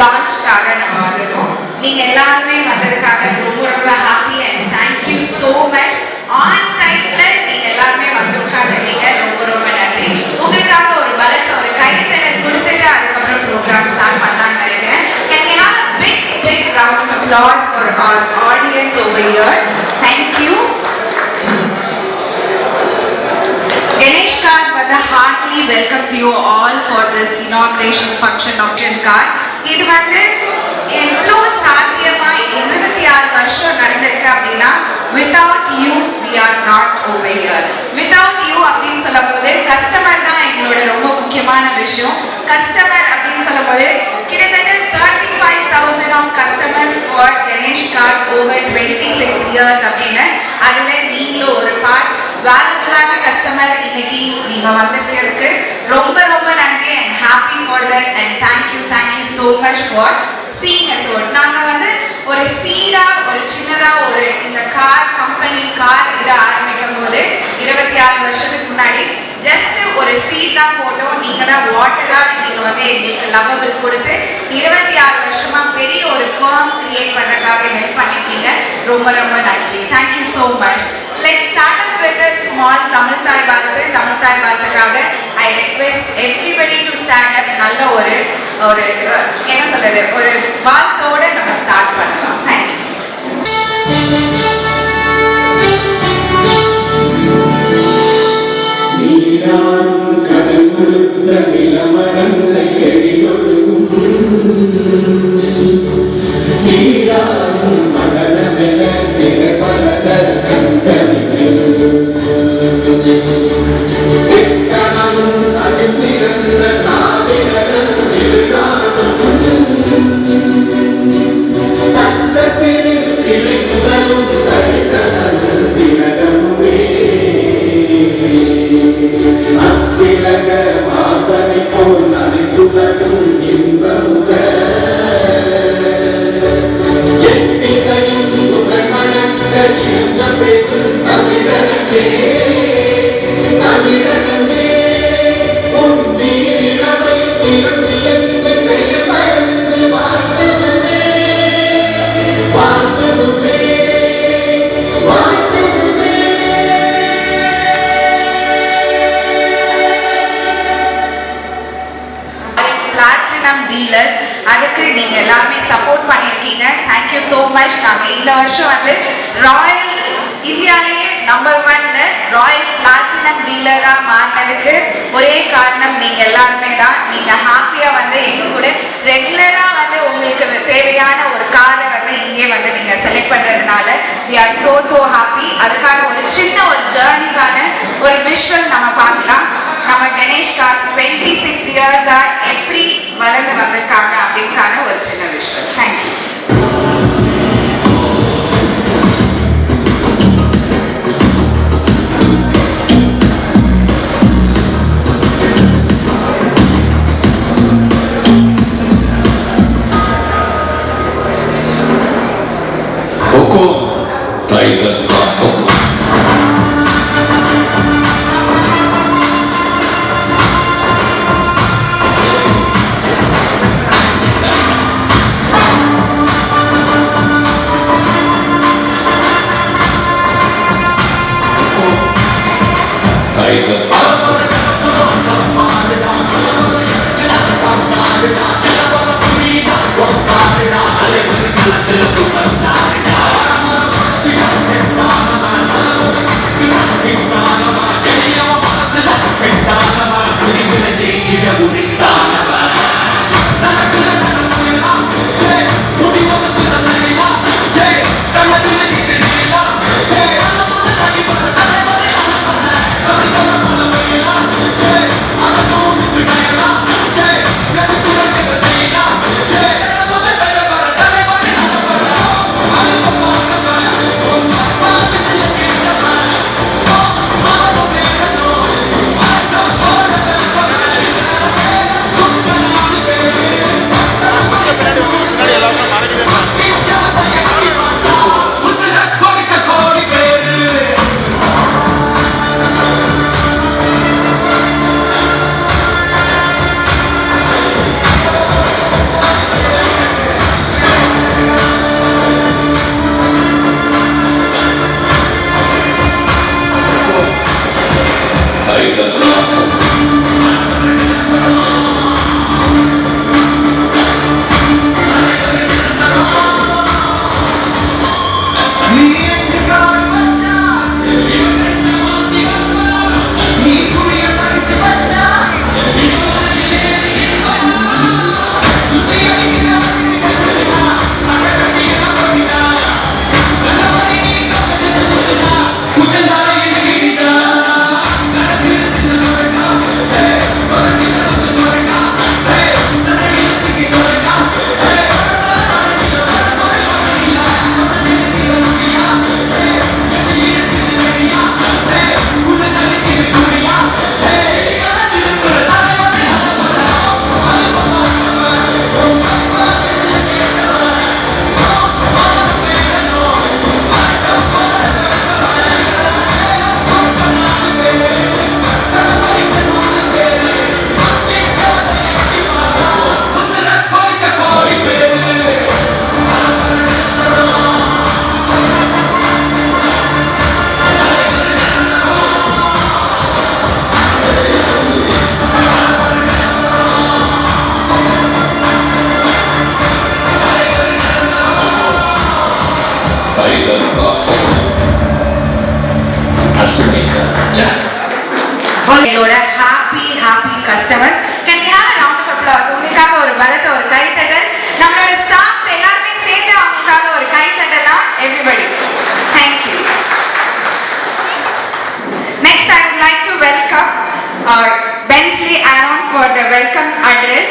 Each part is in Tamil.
லான்ச்காக நம்ம வந்திருக்கோம். நீங்க எல்லாருமே வந்ததுக்காக ரொம்ப ரொம்ப happy and thank you so much. On டைம்ல நீங்க எல்லாருமே வந்து உட்காந்துருக்கீங்க, ரொம்ப ரொம்ப நன்றி. உங்களுக்காக ஒரு பலத்த ஒரு கைத்தட்டல் கொடுத்துட்டு அதுக்கப்புறம் ப்ரோக்ராம் ஸ்டார்ட் பண்ணலாம்னு நினைக்கிறேன். Can we have a big round of applause for our audience over here? Thank you. Ganesh Cars heartily welcomes you all for this inauguration function of Car. இது வந்து எவ்வளோ சாத்தியமா 26 வருஷம் நடந்திருக்கு அப்படின்னா without you we are not over here. Without you அப்படின்னு சொல்லும் போது கஸ்டமர் தான் எங்களோட ரொம்ப முக்கியமான விஷயம். கஸ்டமர் அப்படின்னு சொல்லும் போது கிட்டத்தட்ட 35,000 of customers for Ganesh Cars over 26 years அப்படின்னு அதுல நீங்களும் ஒரு பார்ட். வேல்யூபிளான கஸ்டமர் இன்னைக்கு நீங்க வந்திருக்கு, ரொம்ப ரொம்ப நன்றி and happy for that and thank you so much for seeing us out. நாங்க வந்து ஒரு சீடா ஒரு சின்னதா ஒரு இந்த கார் கம்பெனி கார் இதை ஆரம்பிக்கும் போது 26 வருஷத்துக்கு முன்னாடி ஜஸ்ட் ஒரு சீட் தான் போட்டோம். நீங்க தான் வாட்டரா நீங்க வந்து எங்களுக்கு லவ்வபிள் கொடுத்து 26 வருஷமா பெரிய ஒரு ஃபார்ம் கிரியேட் பண்றதுக்காக ஹெல்ப் பண்ணிருக்கீங்க. ரொம்ப ரொம்ப நன்றி. Thank you so much. Let's start up with a small Tamil Thai வாழ்த்துக்காக I request everybody to stand up. நல்ல ஒரு என்ன சொல்றது ஒரு வாழ்த்தோட நம்ம ஸ்டார்ட் பண்ணலாம். Thank you. நீராடும் கடல் முழுத்த நிலமடந்தை எழிலொழுகும் சீராடும் மதனமென திகழ்பலதர் கண்டனில் எக்கணமும் அதில் சிறந்த நாவினரும் தத்த சிறு இலை முதலும் தரிகணரும் திலகமுமே அத்திலக வாசனை போல் அனைத்துலகும் இன்பமுற எத்திசையும் புகழ் மணக்க இருந்த பெரும் தமிழனே உன் சீரிழமை திரும்பி என்று செயல் மறந்து வாழ்ந்ததுமே பிளாட்டினம் டீலர்ஸ் அதுக்கு நீங்க எல்லாமே சப்போர்ட் பண்ணிருக்கீங்க. Thank you so much. நாங்க இந்த வருஷம் வந்து ராயல் இந்தியாலேயே நம்பர் 1 ராயல் பிளாட்டினம் டீலரா மாறினதுக்கு ஒரே காரணம் நீங்க எல்லாருமே தான். நீங்க ஹாப்பியா வந்து எங்க கூட ரெகுலரா வந்து உங்களுக்கு தேவையான ஒரு காரை வந்து இங்கே வந்து நீங்க செலக்ட் பண்றதுனால we are so happy. அதுக்கான ஒரு சின்ன ஒரு ஜர்னிக்கான ஒரு விஷுவல் நம்ம பார்க்கலாம். நம்ம கணேஷ் கார்ஸ் 26 இயர்ஸா எப்படி வளர்ந்து வந்திருக்காங்க அப்படின்கான ஒரு சின்ன விஷயம். தேங்க்யூ. टाइगर का உங்களோட happy customers can we have a round of applause உங்களுக்காக ஒரு பலத்த ஒரு கைத்தட்டல் நம்மளோட ஸ்டாஃப் எல்லாரும் சேர்ந்து அவங்களுக்காக ஒரு கைத்தட்டலாம் everybody thank you next I would like to welcome Bensley Aaron for the welcome address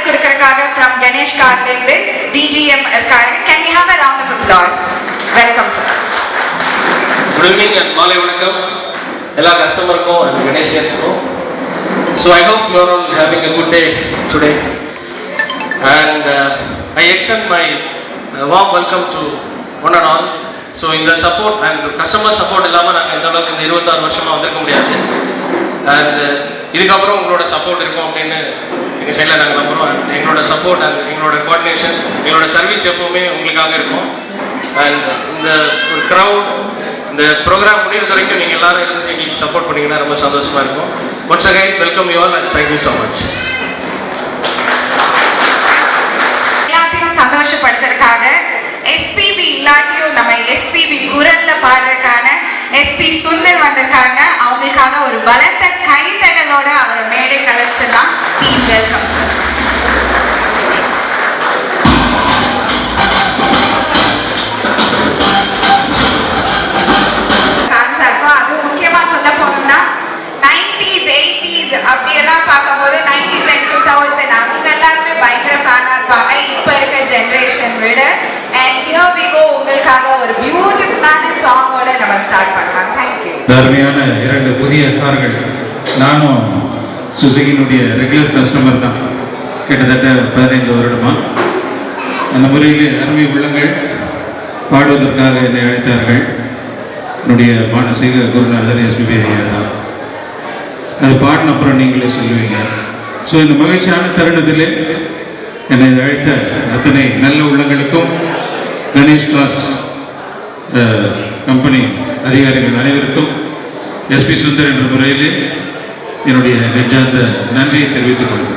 கொடுக்கறதுக்காக from Ganesh Card இருந்து DGM இருக்காரு can we have a round of applause welcome sir good evening and மாலை வணக்கம் எல்லா கஸ்டமருக்கும் and Ganesiansக்கும் so I hope you are all having a good day today and I extend my warm welcome to one and all so இந்த support and customer support இல்லாம நாங்க இந்த அளவுக்கு இந்த 26 வருஷமா வந்திருக்க முடியாது and இதுக்கப்புறம் உங்களோட சப்போர்ட் இருக்கும் அப்படின்னு எங்கள் சைடில் நாங்கள் நம்புகிறோம் எங்களோட சப்போர்ட் அண்ட் எங்களோட கோஆர்டினேஷன் எங்களோட சர்வீஸ் எப்போவுமே உங்களுக்காக இருக்கும் அண்ட் இந்த ஒரு க்ரௌட் இந்த ப்ரோக்ராம் முடிகிற வரைக்கும் நீங்கள் எல்லாரும் இருந்து எங்களுக்கு சப்போர்ட் பண்ணிங்கன்னா ரொம்ப சந்தோஷமாக இருக்கும் once again welcome you all and thank you so much எல்லாத்தையும் சந்தோஷப்படுத்துறதுக்காக எஸ்பிபி இல்லாட்டியும் நம்ம எஸ்பிபி குரல்ல பாடுறதுக்கான எஸ்பி சுந்தர் வந்திருக்காங்க அவங்களுக்காக ஒரு பலத்த கைத்தட்டலோட அவரை மேடை கலைச்சலாம் ப்ளீஸ் வெல்கம் அது முக்கியமா சொல்ல போனோம்னா 90s 80s அப்படியெல்லாம் பார்க்கும்போது 90s and 2000 அவங்க எல்லாருமே பயங்கர ஃபேனா இருப்பாங்க இப்போ இருக்க ஜெனரேஷன் விட and here we go உங்களுக்காக ஒரு பியூட்டிஃபுல்லான சாங்கோட நம்ம ஸ்டார்ட் பண்ணலாம் thank you அருமையான இரண்டு புதிய கார்கள் நானும் சுசுகியினுடைய ரெகுலர் கஸ்டமர் தான் கிட்டத்தட்ட 15 வருடமா அந்த முறையில் அருமை உள்ளங்கள் பாடுவதற்காக என்னை அழைத்தார்கள் என்னுடைய மானசீக குருநாதர் எஸ்பிபி ஐயா தான் அது பாடின அப்புறம் நீங்களே சொல்லுவீங்க ஸோ இந்த மகிழ்ச்சியான தருணத்திலே என்னை அழைத்த அத்தனை நல்ல உள்ளங்களுக்கும் கணேஷ் கார்ஸ் கம்பெனி அதிகாரிகள் அனைவருக்கும் எஸ்பி சுந்தர் என்ற முறையிலே என்னுடைய நெஞ்சார்ந்த நன்றியை தெரிவித்துக் கொள்கிறேன்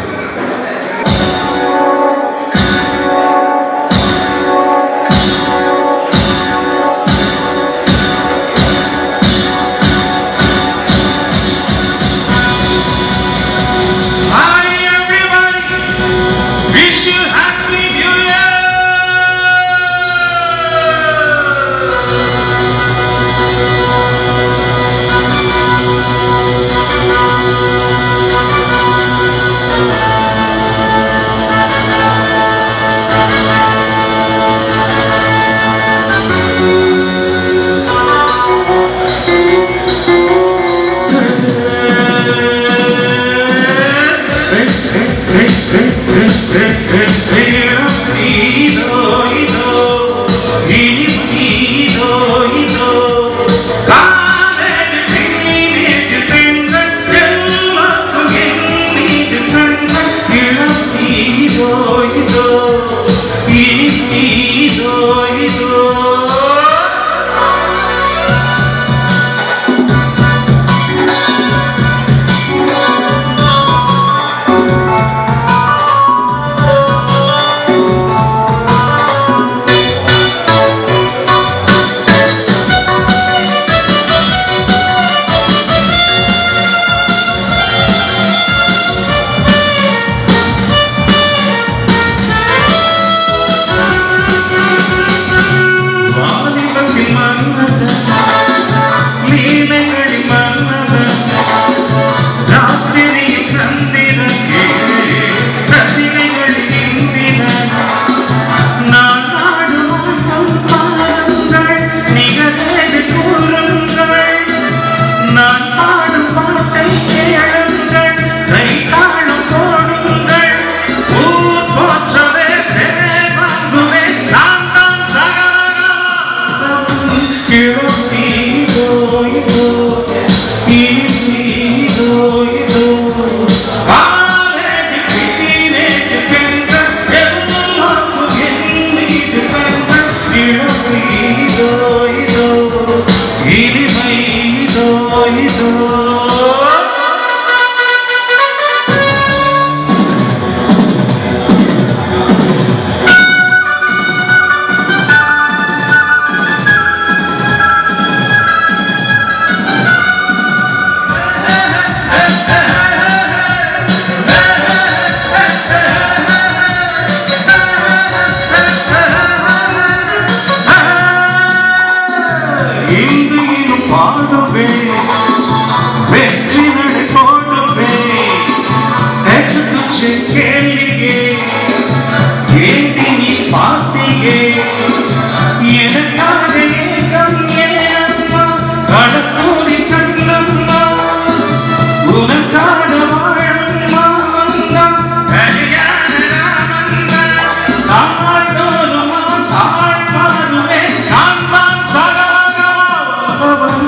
நாள்தோறும் தாழ் மாறுவேன் நான் தான் சகலகமாவன்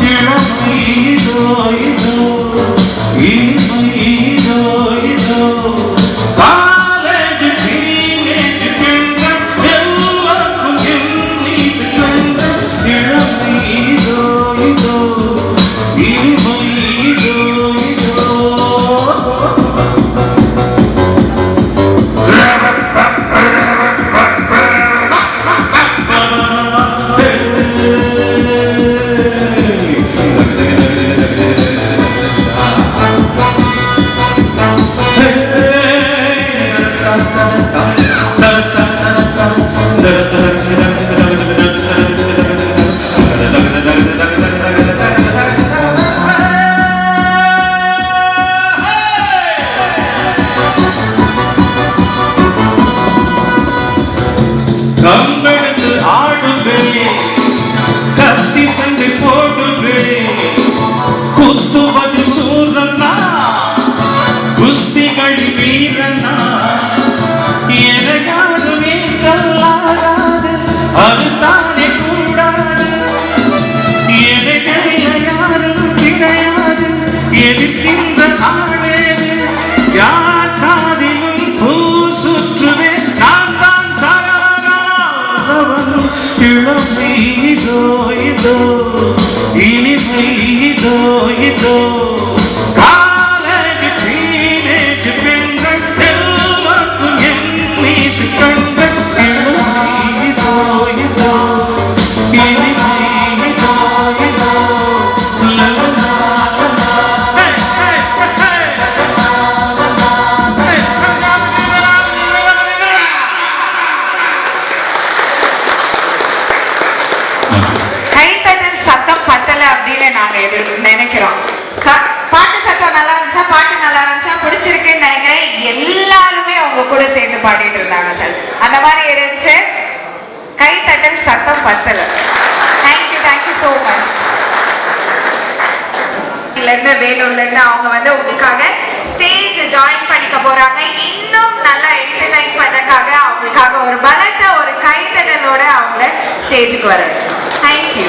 இளமை இதோ இதோ இனிமை இதோ இதோ காலேஜ் டீனேஜ் பெண்கள் எல்லோருக்கும் என் மீது கண்கள் இளமை இதோ இதோ இனிமை இதோ இதோ கம்பெடுத்து ஆடுவேன் கத்தி சண்டை போடுவேன் குத்துவது சூரனா குஸ்திகள் வீரனா என யாருமே கல்லாகாது அது தானே கூடாது எனக்கெரிய யாரும் கிடையாது எதிர்க்கின்ற ஆளேது யார் காதிலும் பூ சுற்றுவேன் நான் தான் சகலகமாவன் இளமை இதோ இதோ இனிமை இதோ இதோ காலேஜ் டீனேஜ் பெண்கள் எல்லோருக்கும் என் மீது கண்கள் இளமை இதோ இதோ இனிமை இதோ இதோ லலலா லலா ஹே ஹே ஹே கைத்தட்டல் சத்தம் பத்தல அப்படின்னு நாங்க நினைக்கிறோம். பாட்டு சத்தம் நல்லா இருந்துச்சா, பாட்டு நல்லா இருந்துச்சா, பிடிச்சிருக்குன்னு நினைக்கிறேன். எல்லாருமே உங்க கூட சேர்ந்து பாடிட்டு இருந்தாங்க சார். அந்த மாதிரி இருந்துச்சு. கைத்தட்டல் சத்தம் பத்தல. Thank you so much. வேலூர்ல இருந்து அவங்க உங்களுக்காக ஸ்டேஜ் ஜாயின் பண்ணிக்க போறாங்க. இன்னும் நல்லா என்டர்டைன் பண்ணக்காக அவங்களுக்காக ஒரு பலத்த ஒரு கைத்தட்டலோட அவங்கள ஸ்டேஜுக்கு வர. தேங்க்யூ.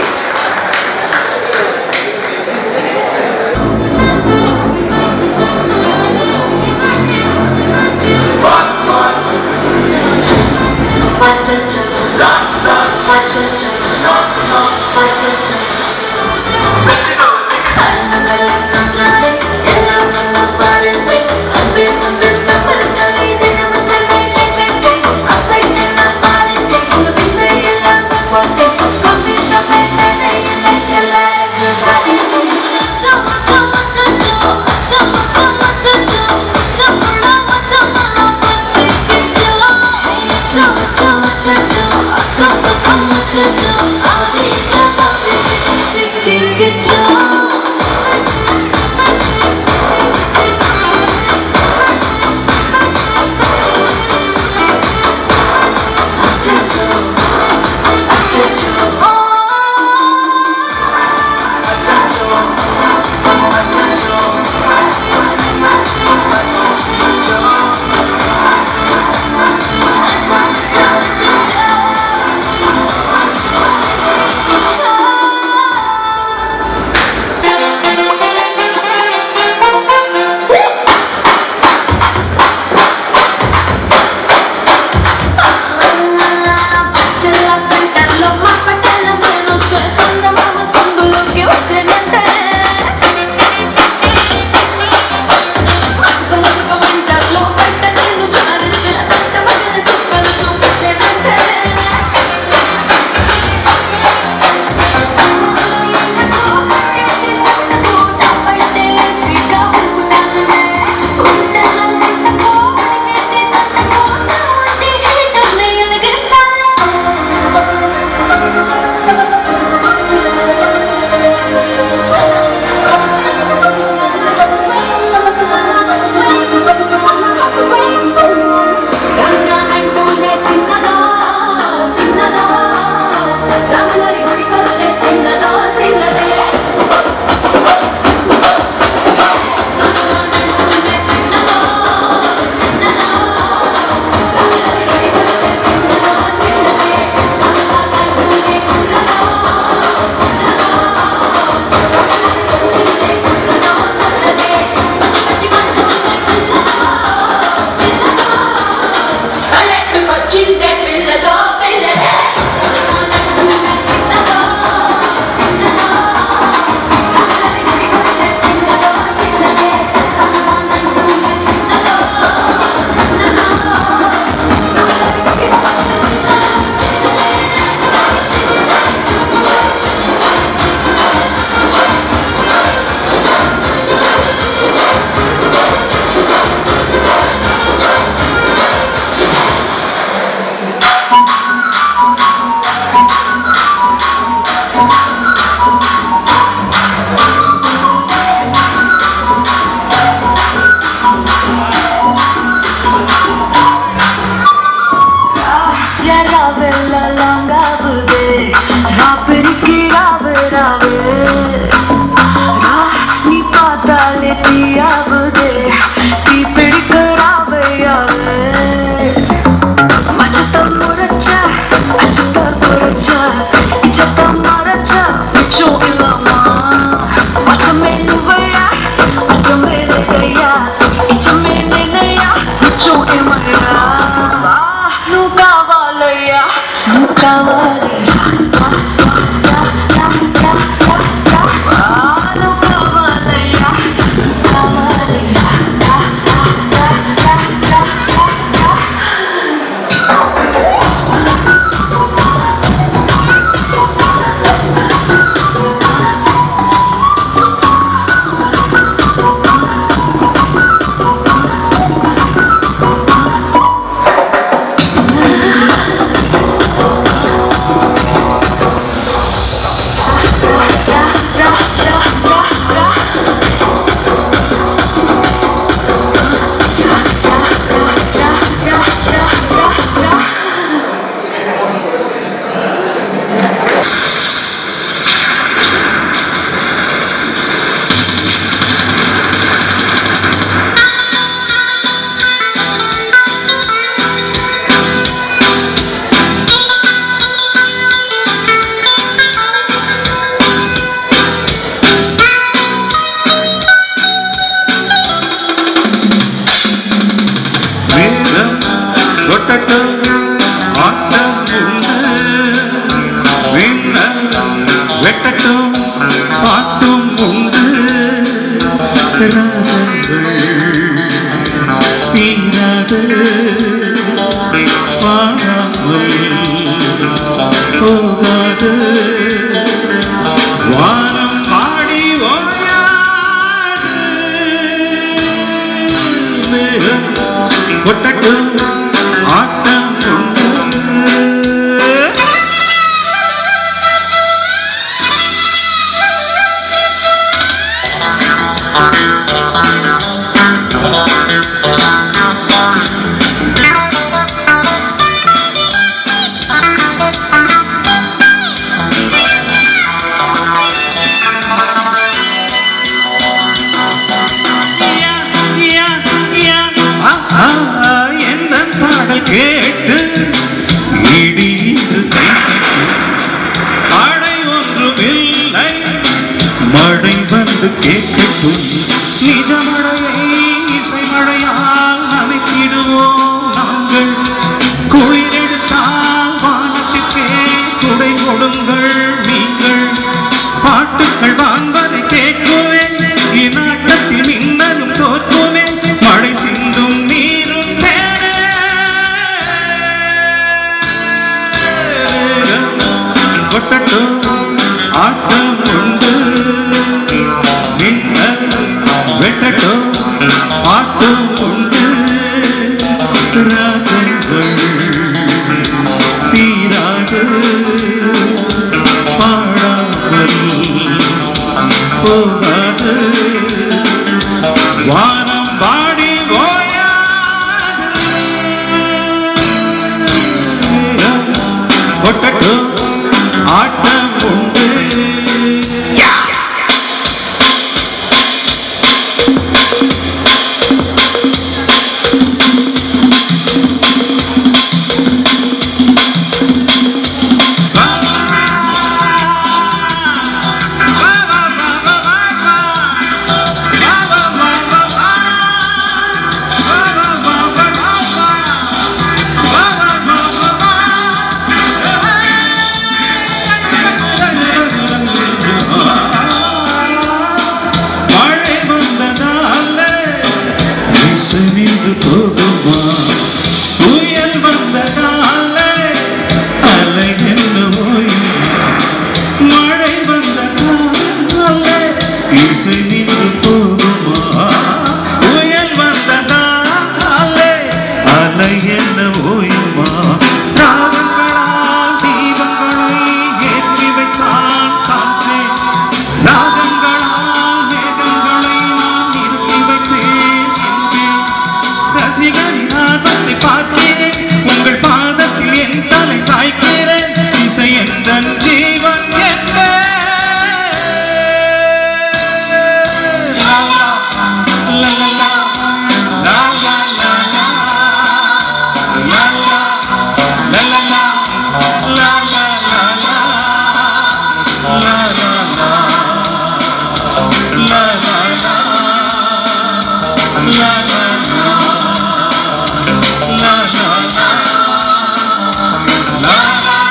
la la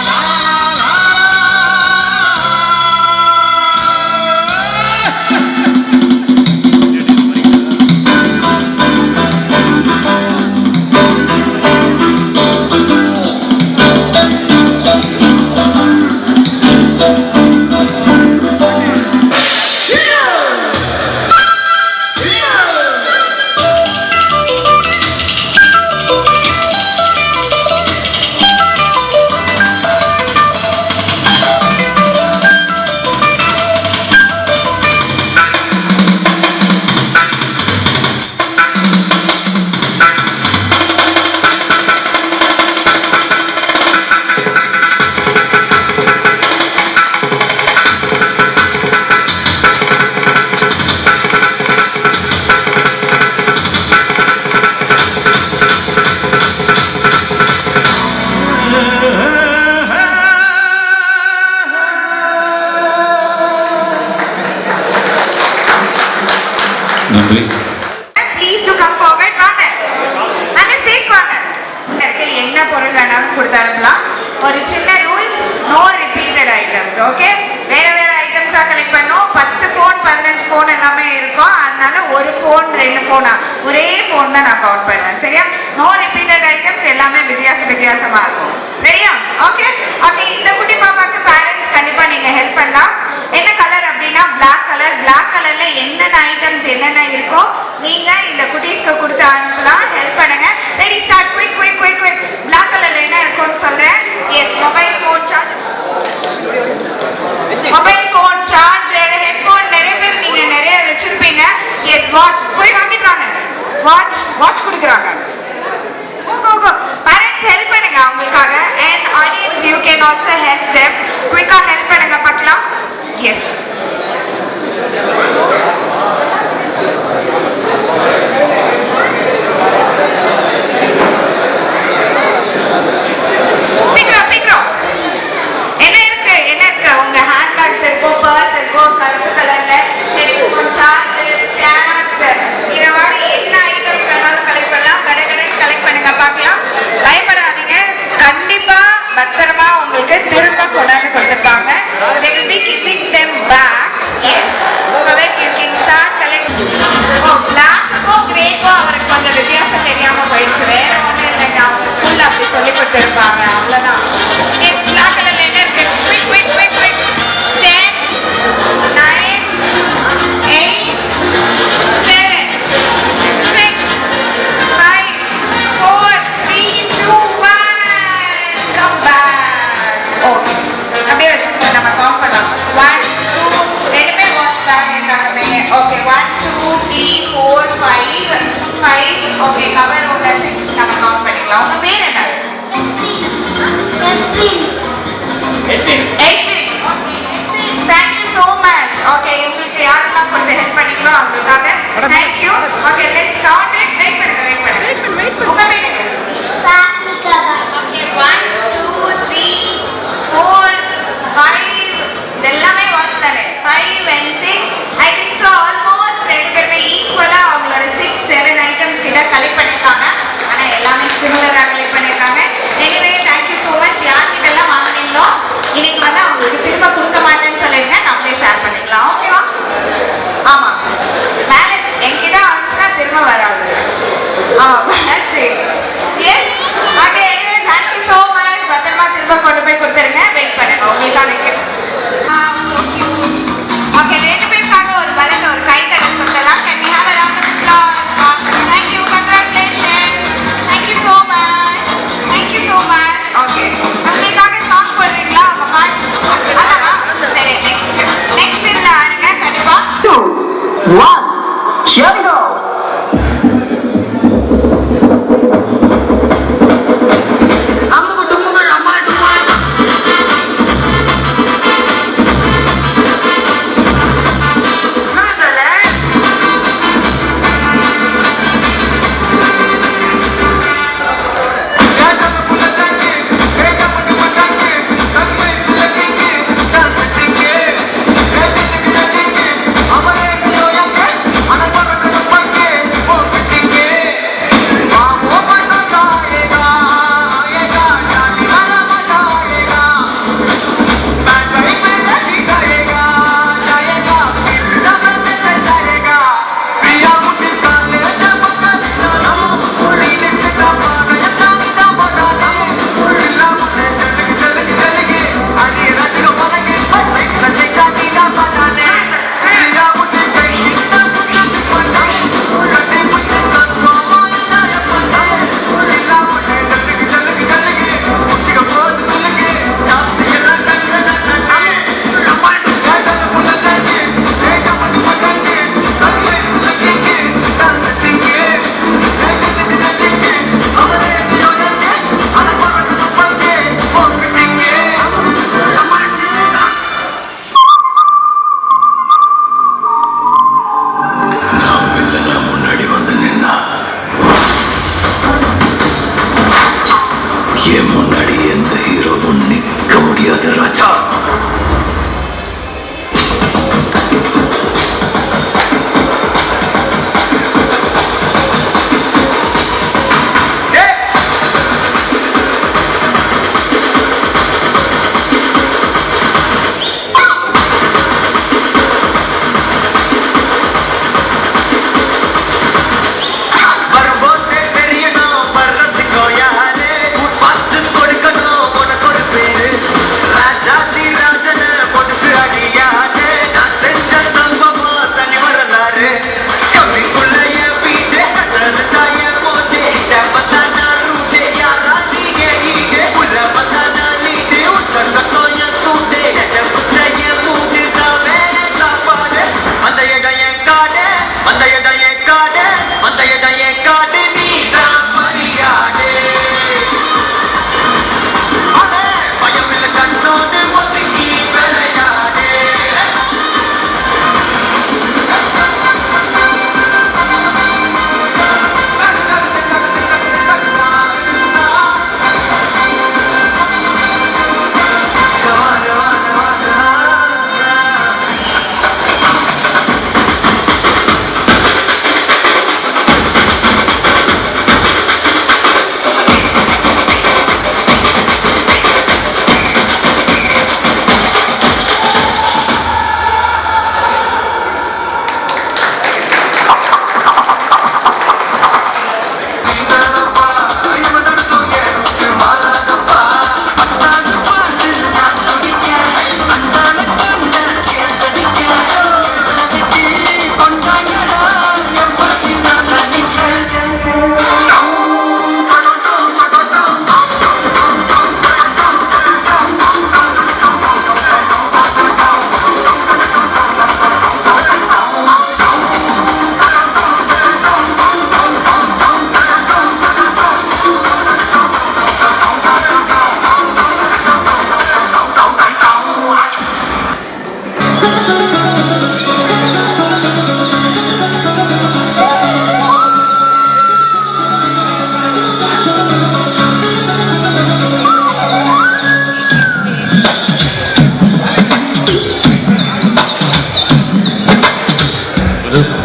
நன்றி. Please to come forward. வாங்க நல்ல சேக் வாங்க. என்ன பொருள் வேணாலும் கொடுத்து அனுப்பலாம். ஒரு சின்ன rules, no repeated items. Okay, வேற வேற ஐட்டம்ஸா கலெக்ட் பண்ணோம். 10 ஃபோன் 15 ஃபோன் எல்லாமே இருக்கும். அதனால ஒரு ஃபோன் 2 ஃபோனா ஒரே ஃபோன் தான் நான் கவுண்ட் பண்ணுவேன். சரியா? நோ ரிப்பீட்டட் ஐட்டம்ஸ், எல்லாமே வித்தியாசமா இருக்கும். ரெடியா? Okay okay. இந்த குட்டி பாப்பாக்கு பேரண்ட்ஸ் கண்டிப்பா நீங்க ஹெல்ப் பண்ணலாம். என்ன கலர் அப்படின்னா பிளாக் கலர். பிளாக் கலர்ல என்னென்ன ஐட்டம்ஸ் என்னென்ன இருக்கோ நீங்க இந்த குட்டீஸ்க்கு கொடுத்து அனுப்பலாம். ஹெல்ப் பண்ணுங்க. Ready, start. Quick quick quick quick. Black கலர்ல என்ன இருக்கும்னு சொல்றேன். Yes, mobile phone charge, mobile phone charger, headphone. நிறைய பேர் நீங்க நிறைய வச்சிருப்பீங்க. Yes, watch. போய் வாங்கிட்டாங்க. வாட்ச் கொடுக்குறாங்க. பேரண்ட்ஸ் ஹெல்ப் பண்ணுங்க அவங்களுக்காக. And audience, you can also help them. குயிக்கா ஹெல்ப் பண்ணுங்க பார்க்கலாம். எஸ், சீக்கிரம் சீக்கிரம். என்ன இருக்கு உங்க ஹேண்ட் பேக்ஸ் இருக்கும், பர்ஸ் இருக்கும், கருப்பு கலர்ல ஹெட்ஃபோன், சார்ஜர், ஸ்நாக்ஸ், இந்த மாதிரி என்ன ஐட்டம்ஸ் வேணாலும் கலெக்ட் பண்ணலாம். கடை கலெக்ட் பண்ணுங்க பார்க்கலாம். பயப்படாதீங்க, கண்டிப்பா பத்திரமா உங்களுக்கு திரும்ப கொண்டாந்து கொடுத்துருப்பாங்க. They will be giving them back. Yes, so that you can start collecting. பிளாக்கும் கிரேக்கும் அவருக்கு கொஞ்சம் வித்தியாசம் தெரியாம போயிடுச்சு. வேற ஒன்றும் இல்லைங்க, அவங்க ஸ்கூல்ல அப்படி சொல்லி கொடுத்துருப்பாங்க, அவ்வளவுதான். எஸ், பிளாக் கலர்ல என்ன இருக்கு? Quick quick quick quick. 10 9 8 7 6 5 4 3 2 1. Come back. Okay, அப்படியே வச்சுக்கோங்க. நம்ம கவுண்ட் பண்ணலாம். 1 2, ரெண்டுமே வாட்ச் தான் இருந்தாலுமே. ஓகே, 1 2 3 4 5. ஓகே, கவர் உள்ள 6 நம்ம கவுண்ட் பண்ணிக்கலாம். உங்க பேர் என்ன? Edwin. Thank you so much. Okay, உங்களுக்கு யாரெல்லாம் கொஞ்சம் ஹெல்ப் பண்ணீங்களோ அவங்களுக்காக thank you. Okay, let's start it. Wait பண்ணுங்க. உங்க பேர் என்ன? Okay, 1 2 3 4 5. இதெல்லாமே வாட்ச் தானே. 5 and 6. I think so almost ரெண்டு பேருமே ஈக்குவலா அவங்களோட 6 7 ஐட்டம்ஸ் கிட்ட கலெக்ட் பண்ணிருக்காங்க. ஆனா எல்லாமே சிமிலரா கலெக்ட் பண்ணிருக்காங்க. Anyway thank you so much. யார்கிட்ட எல்லாம் வாங்குனீங்களோ இன்னைக்கு வந்து அவங்களுக்கு திரும்ப கொடுக்க மாட்டேன்னு சொல்லிருங்க. நம்மளே ஷேர் பண்ணிக்கலாம். ஓகேவா? ஆமா, மேல என்கிட்ட வந்துச்சுன்னா திரும்ப வராது. ஆமா, சரி. Yes, okay. Anyway thank you so much. பத்திரமா திரும்ப கொண்டு போய் கொடுத்துருங்க. வெயிட் பண்ணுங்க உங்களுக்கான கிஃப்ட்ஸ். So cute. Okay, ரெண்டு பேருக்காக ஒரு பலத்த ஒரு கை தட்டல் கொடுத்தலாம். Can we have a round of applause? Thank you, congratulations. Thank you so much. Thank you so much. Okay, உங்களுக்காக சாங் போடுறீங்களா? உங்க பாட்டு அதானா? சரி, நெக்ஸ்ட் இதுல ஆடுங்க கண்டிப்பா. 2 1 here we go. என் முன்னாடி எந்த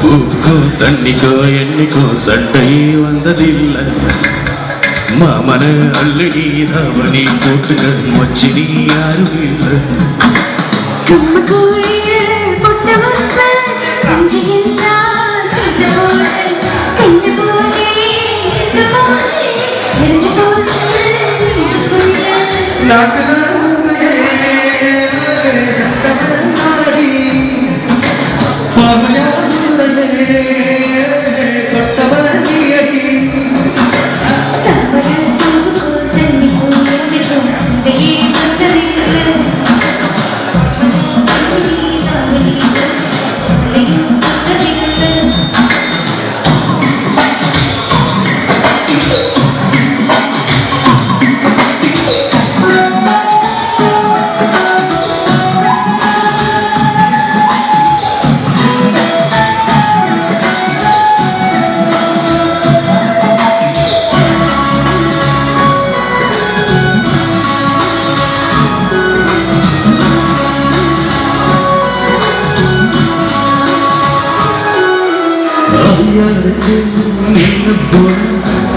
பூக்கும் தண்ணிக்கோ என்னைக்கோ சண்டையே வந்ததில்லை மாமன அல்லடி ராவணி போட்டுக்க மச்சி நீ யாரும் இல்லை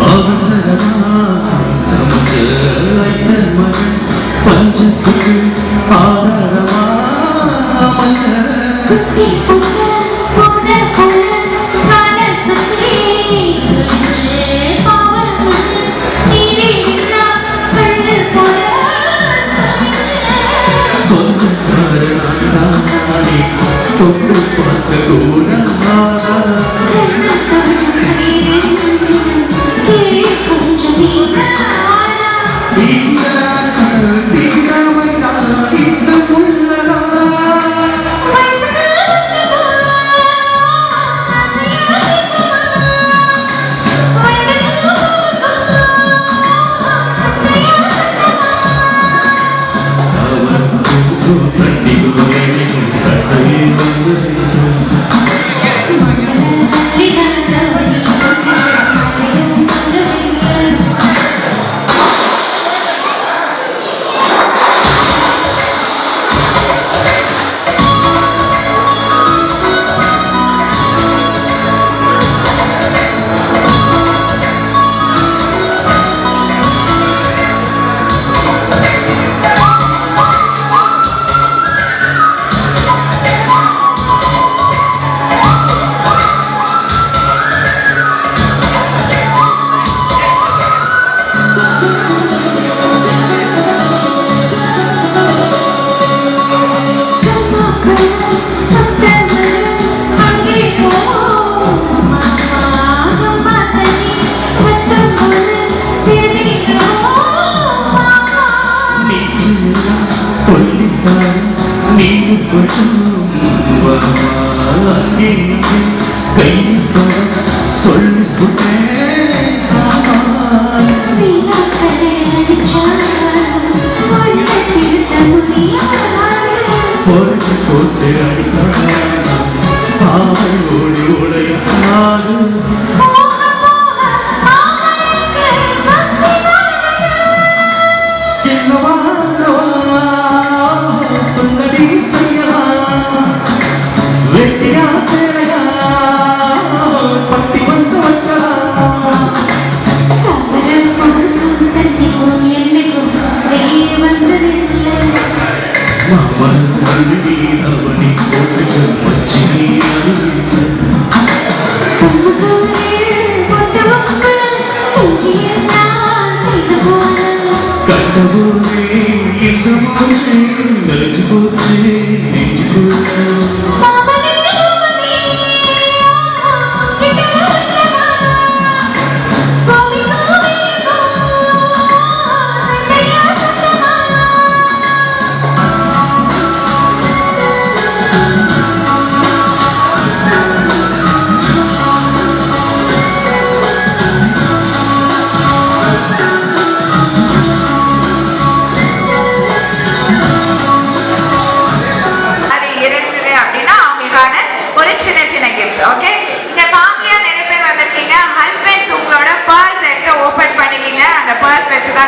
அவசரமா சமத்து மகன் பஞ்சத்துக்கு ஆதாரமா சொந்தக்காரனானே தொட்டு பார்த்த கூட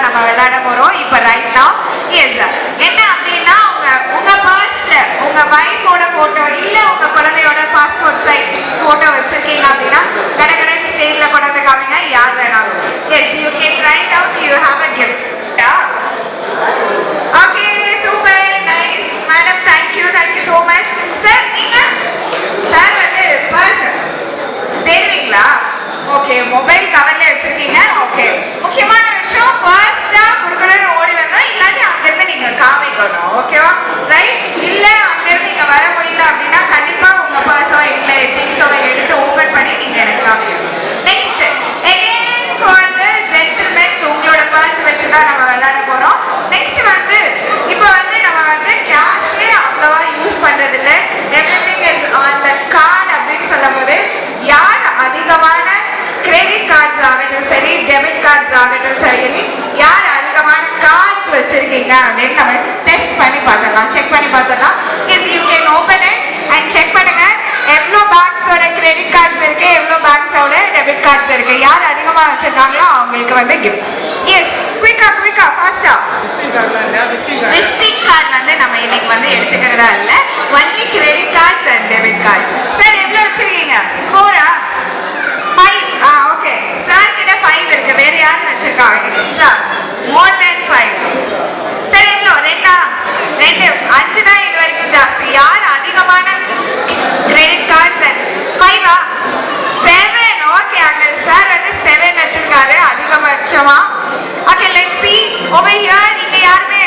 நம்ம விளையாட போறோம் இப்ப ரைட் நவ. எஸ் என்ன அப்படின்னா உங்க பர்ஸ்ல உங்க வைஃபோட போட்டோ இல்ல உங்க குழந்தையோட பாஸ்போர்ட் சைஸ் போட்டோ வச்சிருக்கீங்க அப்படின்னா கடற்கரை ஸ்டேஜ்ல கொண்டாந்து காமிங்க யார் வேணாலும். Yes you can write out you have a gift. Okay super nice madam thank you so much. Sir நீங்க சார் வந்து பர்ஸ் சேருவீங்களா? ஓகே மொபைல் கவர்ல வச்சிருக்கீங்க. ஓகே முக்கியமான விஷயம் ஃபர்ஸ்டா குடுக்கணும்னு ஓடி வரணும், இல்லாட்டி அங்கிருந்து நீங்க காமிக்கணும். ஓகேவா ரைட்? இல்ல அங்கிருந்து நீங்க வர முடியல அப்படின்னா கண்டிப்பா உங்க பர்ஸோ இல்லை திங்ஸோ எடுத்து ஓபன் பண்ணி நீங்க எனக்கு காமிக்கணும். Next again for the gentlemen உங்களோட பர்ஸ் வச்சு தான் நம்ம விளையாட போறோம். நெக்ஸ்ட் வந்து இப்போ வந்து நம்ம வந்து கேஷே அவ்வளவா யூஸ் பண்றது இல்லை, everything is on the card அப்படின்னு சொல்லும் போது யார் அதிகமான கிரெடிட் கார்ட்ஸ் ஆகட்டும் சரி டெபிட் கார்ட்ஸ் ஆகட்டும் சரி யார் அதிகமான கார்ட்ஸ் வச்சிருக்கீங்க அப்படின்னு நம்ம டெஸ்ட் பண்ணி பார்த்துடலாம், செக் பண்ணி பார்த்துடலாம். Is you can open it and check பண்ணுங்க எவ்வளோ பேங்க்ஸோட கிரெடிட் கார்ட்ஸ் இருக்கு, எவ்வளோ பேங்க்ஸோட டெபிட் கார்ட்ஸ் இருக்கு, யார் அதிகமாக வச்சிருக்காங்களோ அவங்களுக்கு வந்து கிஃப்ட்ஸ். எஸ் குயிக்கா ஃபாஸ்டா. விசிட்டிங் கார்டு வந்து நம்ம இன்னைக்கு வந்து எடுத்துக்கிறதா இல்லை, only credit cards and debit cards. Sir எவ்வளோ வச்சிருக்கீங்க? 4 5. ஓகே சார் கிட்ட 5 இருக்கு, வேற யாரும் வச்சிருக்காங்க எக்ஸ்ட்ரா மோர் தென் 5? சார் எவ்வளோ? 2 5 தான் இது வரைக்கும் ஜாஸ்தி. யார் அதிகமான கிரெடிட் கார்ட்ஸ் 5 7? ஓகே அங்க சார் வந்து 7 வச்சிருக்காரு அதிகபட்சமா. Okay let's see over here. நீங்க யாருமே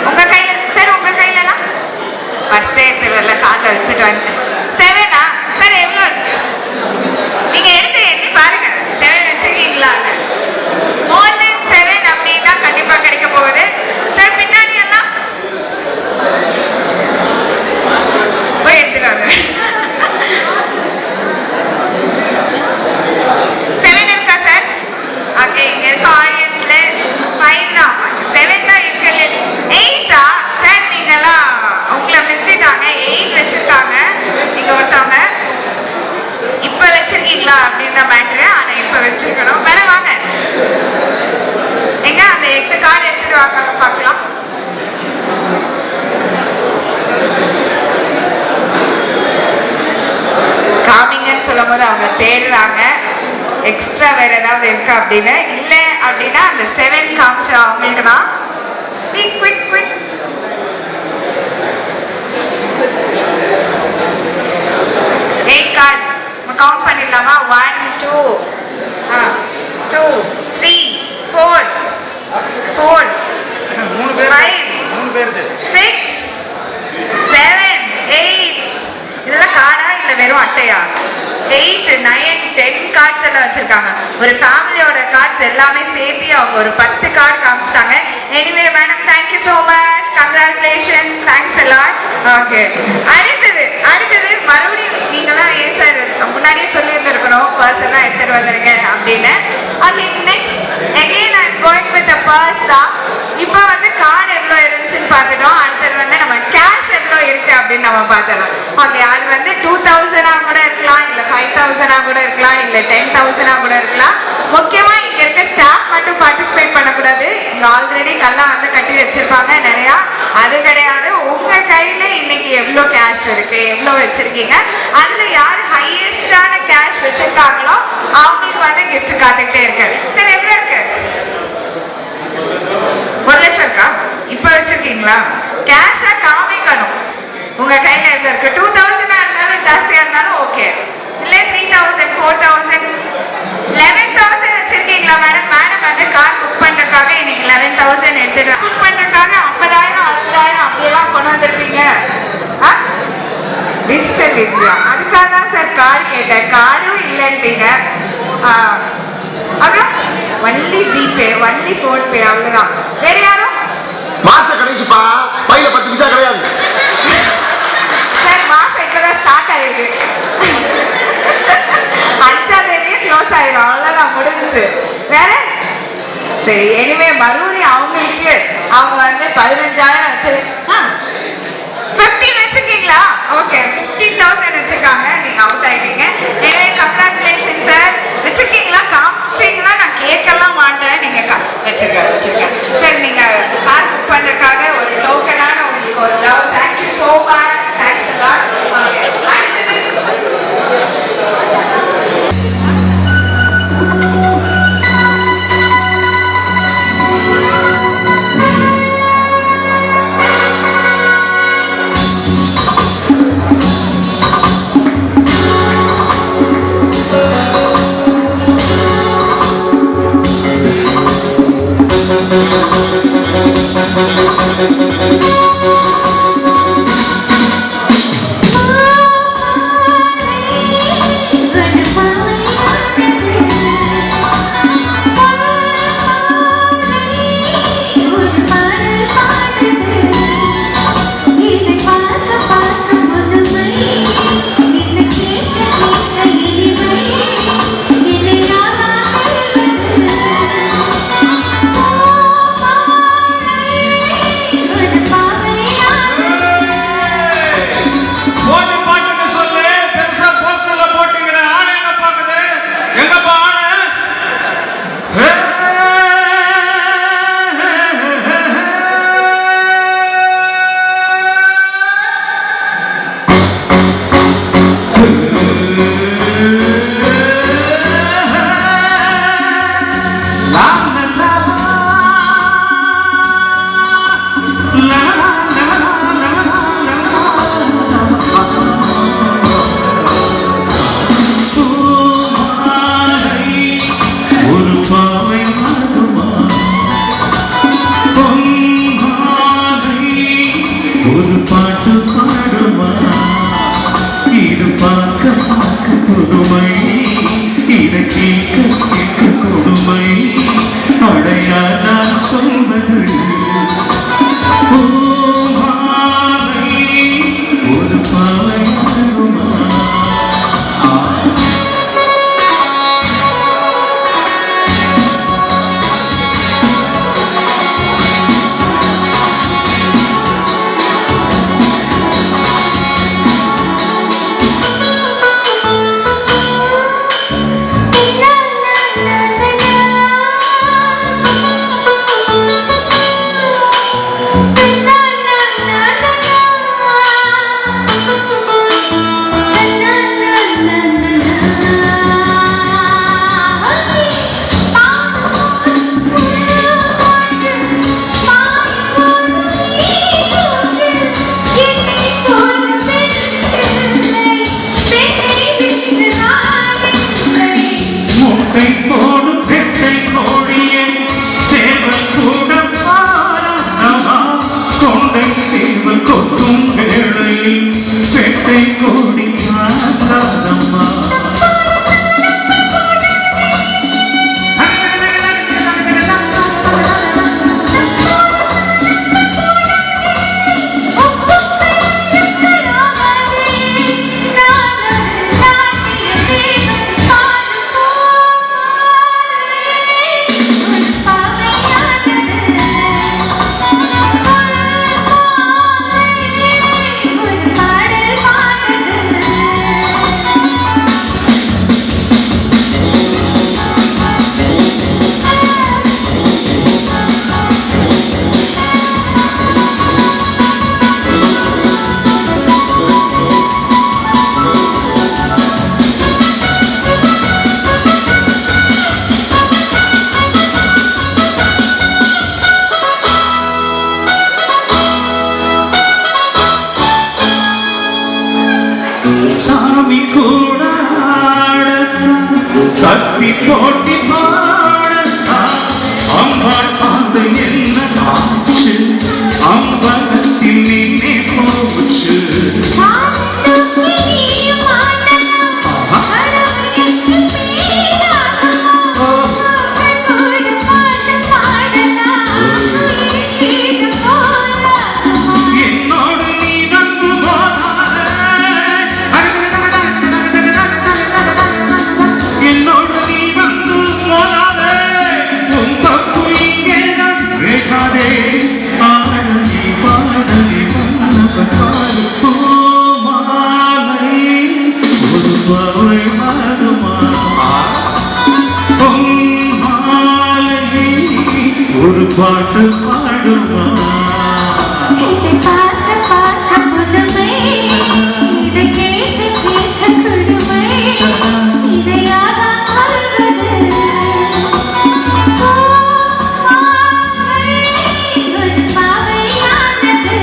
உங்க கையில சார் உங்க கையிலலாம் பர்ஸே தெரியல கார்ல வச்சுட்டு வந்து 7 சார் எவ்வளோ? நீங்க எடுத்து எண்ணி பாருங்க 7 வச்சிருக்கீங்களா? மோர் தென் 7 அப்படின்னா கண்டிப்பா கிடைக்க போகுது. சார் பின்னாடி எல்லாம் போய் எடுத்துக்காங்க. 7 இருக்கா சார்? ஓகே இங்க இருக்க ஆடியன்ஸ்ல 5 தான், 7 தான் இருக்கு. 8 சார் நீங்கெல்லாம் உங்களை மிச்சிட்டாங்க, 8 வச்சிருக்காங்க நீங்க ஒருத்தவங்க. இப்ப வச்சிருக்கீங்களா அப்படின்னு மேட்ரு, ஆனா இப்ப வச்சிருக்கணும். வேற வாங்க எங்க அந்த 8 கார்டு எடுத்துட்டு வாங்க பார்க்கலாம். காமிங்கன்னு சொல்லும் போது அவங்க தேடுறாங்க எக்ஸ்ட்ரா வேற ஏதாவது இருக்கு அப்படின்னு. இல்ல அப்படின்னா அந்த 7 காமிச்சா அவங்களுக்கு தான். ப்ளீஸ் குவிக் 8 cards கவுண்ட் பண்ணிடலாமா? 1 2 2 3 4 4 5 6 7 8. இதெல்லாம் கார்டா இல்ல வெறும் அட்டையா? 8 9 10 கார்ட்ஸ் எல்லாம் வச்சிருக்காங்க. ஒரு ஃபேமிலியோட கார்ட்ஸ் எல்லாமே சேர்த்து அவங்க ஒரு 10 கார்டு காமிச்சிட்டாங்க. Anyway madam thank you so much, congratulations, thanks a lot. Okay அடுத்தது மறுபடியும் நீங்களாம் ஏன் சார் முன்னாடியே சொல்லியிருந்துருக்கணும் பர்ஸ் எல்லாம் எடுத்துட்டு வந்துருங்க அப்படின்னு. Okay next again I'm going with the purse தான். இப்போ வந்து கார்டு எவ்வளோ இருந்துச்சுன்னு பார்த்துட்டோம். அடுத்தது வந்து நம்ம கேஷ் எவ்வளோ இருக்கு அப்படின்னு நம்ம பார்த்துடலாம். ஓகே அது வந்து 2000 கூட இருக்கலாம், இல்லை 5000 கூட இருக்கலாம், இல்லை 10,000 கூட இருக்கலாம். முக்கியமா இங்க இருக்க ஸ்டாஃப் மட்டும் பார்ட்டிசிபேட் பண்ணக்கூடாது. இங்க ஆல்ரெடி கல்லாம் வந்து கட்டி வச்சிருப்பாங்க நிறையா, அது கிடையாது. உங்க கையில இன்னைக்கு எவ்வளோ கேஷ் இருக்கு, எவ்வளோ வச்சிருக்கீங்க, அதுல யார் ஹையஸ்டான கேஷ் வச்சிருக்காங்களோ அவங்களுக்கு வந்து கிஃப்ட் காத்துக்கிட்டே இருக்கு. சரி எவ்வளோ இருக்கு? 1 லட்சம் இருக்கா? இப்ப வச்சிருக்கீங்களா? கேஷா காமிக்கணும் உங்க கையில எவ்வளவு இருக்கு. 2000 இருந்தாலும் ஜாஸ்தியா இருந்தாலும் ஓகே, இல்ல 3000 4000 11,000 வச்சிருக்கீங்களா மேடம்? மேடம் வந்து கார் புக் பண்றதுக்காக இன்னைக்கு 11,000 எடுத்துட்டு புக் பண்றதுக்காக 50,000 60,000 அப்படியெல்லாம் கொண்டு வந்திருப்பீங்க. டிஜிட்டல் இந்தியா அதுக்காக தான் சார் கார்டு கேட்டேன், கார்டும் இல்லைன்றீங்க. அப்புறம் ஒன்லி ஜிபே ஒன்லி போன்பே அவ்வளவுதான். வேற யாரும்? மாச கடைசிப்பா பையில 10 பைசா கிடையாது சார். மாசம் இப்பதான் ஸ்டார்ட் ஆயிருக்கு, 5ஆம் தேதியே க்ளோஸ் ஆயிடும், அவ்வளவுதான் முடிஞ்சிச்சு. வேற சரி எனிவே மறுபடியும் அவங்களுக்கு அவங்க வந்து 15,000 வச்சு 50 வச்சிருக்கீங்களா? ஓகே 15,000 வச்சிருக்காங்க, நீங்க அவுட் ஆயிட்டீங்க. எனவே கங்க்ராச்சுலேஷன் சார். வச்சிருக்கீங்களா? காமிச்சிங்களா? நான் கேட்கலாம் மாட்டேன், நீங்க வச்சிருக்கேன். சரி நீங்க கார் புக் பண்றதுக்காக ஒரு டோக்கனான உங்களுக்கு ஒரு லவ். Thank you so much. ஒரு பாட்டு பாடுமா இது பார்க்க பார்க்க புதுமை இதை கேட்க கேட்க கொடுமை அடையாதான் சொல்வது ஓ மாலை ஒரு பாவை வருமா சாமி கூட சக்தி போட்டி பாடத்தா அம்பாள் பார்த்து என்ன ஆச்சு அம்பலத்தில் நின்னே போச்சு ஒரு பாட்டு பாடுமா இதை பார்க்க பார்க்க புதுமை இதை கேட்க கேட்க கொடுமை இதையாக சொல்வது ஒரு பாவையானது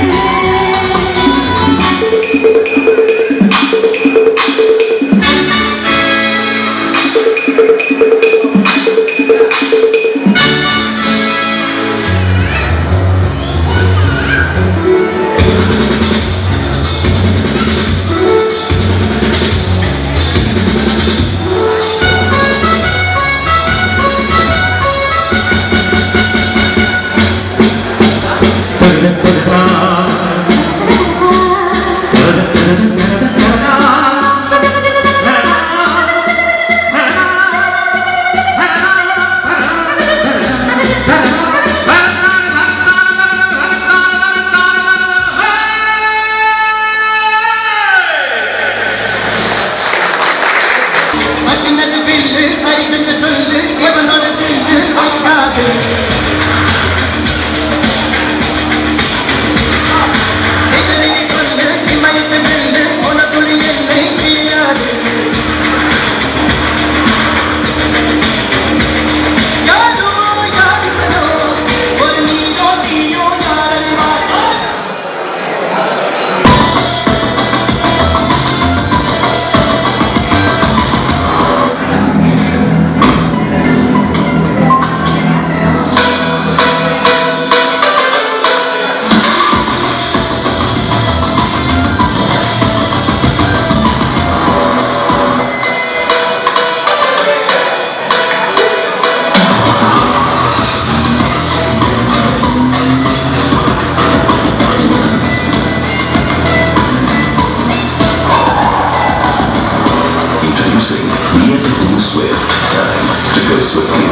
Saraswati.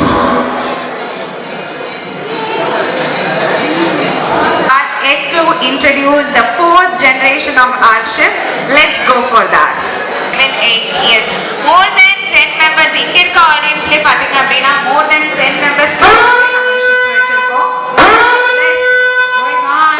Yet to introduce the fourth generation of our ship. Let's go for that. 8 years. More than 10 members. இங்க இருக்க ஆடியன்ஸ்ல பாத்தீங்க அப்படின்னா more than 10 members நம்ம ship வச்சிருக்கோம். Yes, going on.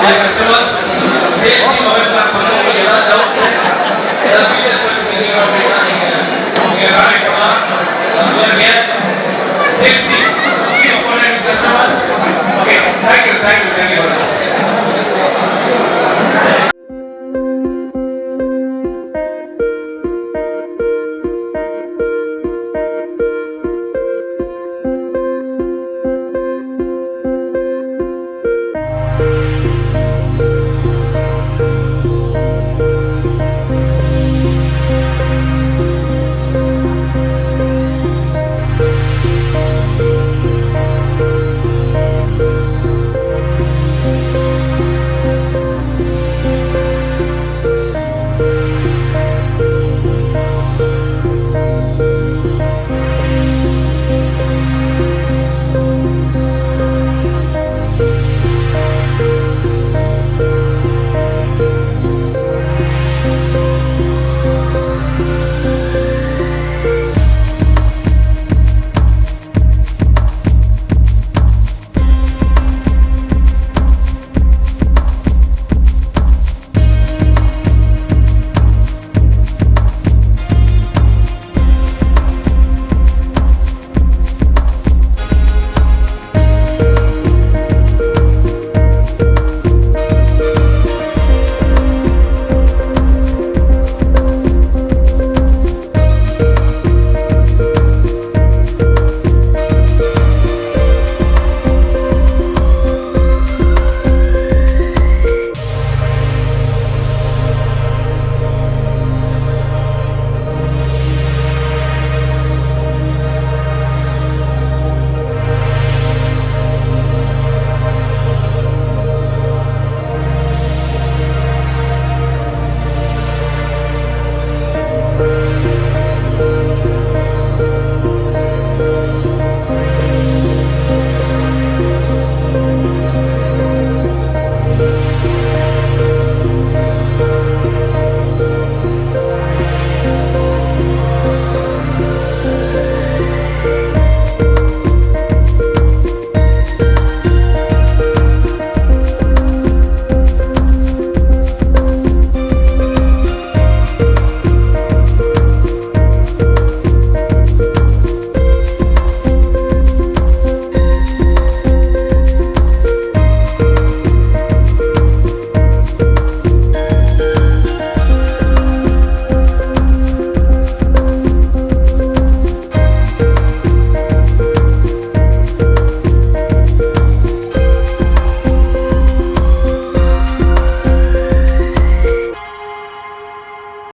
Dear customers, sales team available உங்களுக்கு ஏதாவது டவுட்ஸ் ஏதாவது ஃபீச்சர்ஸ் தெரியும் அப்படின்னா நீங்க கான்டாக்ட் பண்ணலாம். We are here. Sales team, please contact customers. Okay, thank you.